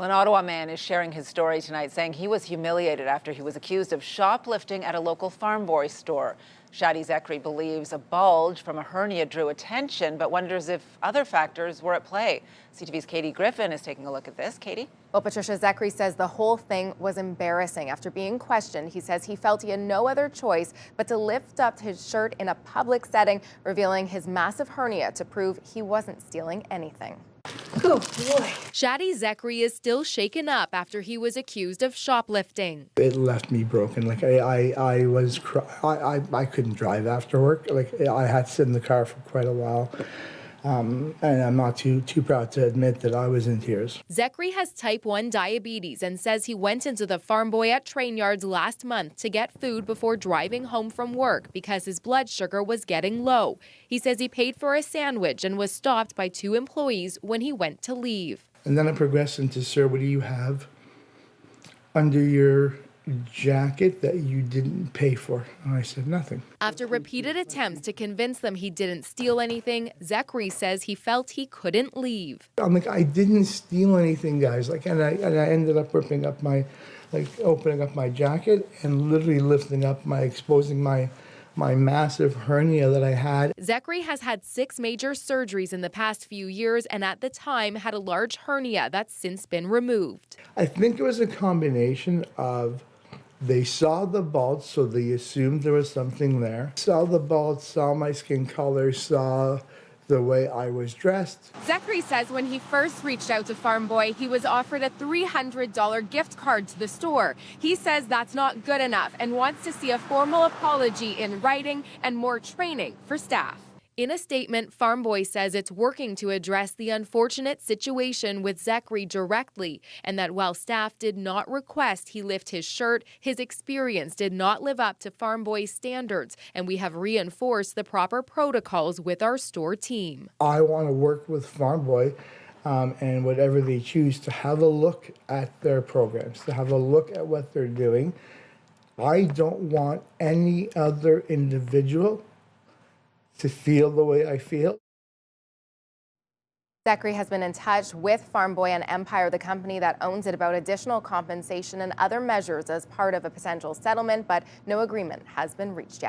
Well, an Ottawa man is sharing his story tonight, saying he was humiliated after he was accused of shoplifting at a local Farm Boy store. Shadi Zekri believes a bulge from a hernia drew attention, but wonders if other factors were at play. CTV's Katie Griffin is taking a look at this. Katie? Well, Patricia, Zekri says the whole thing was embarrassing. After being questioned, he says he felt he had no other choice but to lift up his shirt in a public setting, revealing his massive hernia to prove he wasn't stealing anything. Oh boy. Shadi Zekri is still shaken up after he was accused of shoplifting. It left me broken. Like I couldn't drive after work. Like I had to sit in the car for quite a while. And I'm not too proud to admit that I was in tears. Zekri has type 1 diabetes and says he went into the Farm Boy at train yards last month to get food before driving home from work because his blood sugar was getting low. He says he paid for a sandwich and was stopped by 2 employees when he went to leave. And then I progressed into, sir, what do you have under your jacket that you didn't pay for? And I said, nothing. After repeated attempts to convince them he didn't steal anything, Zekri says he felt he couldn't leave. I'm like, I didn't steal anything, guys. Like, and I ended up opening up my jacket and literally exposing my massive hernia that I had. Zekri has had 6 major surgeries in the past few years and at the time had a large hernia that's since been removed. I think it was a combination of they saw the bulge, so they assumed there was something there. Saw the bulge, saw my skin color, saw the way I was dressed. Zekri says when he first reached out to Farm Boy, he was offered a $300 gift card to the store. He says that's not good enough and wants to see a formal apology in writing and more training for staff. In a statement, Farm Boy says it's working to address the unfortunate situation with Zekri directly, and that while staff did not request he lift his shirt, his experience did not live up to Farm Boy's standards, and we have reinforced the proper protocols with our store team. I want to work with Farm Boy and whatever they choose to have a look at their programs, to have a look at what they're doing. I don't want any other individual to feel the way I feel. Zekri has been in touch with Farm Boy and Empire, the company that owns it, about additional compensation and other measures as part of a potential settlement, but no agreement has been reached yet.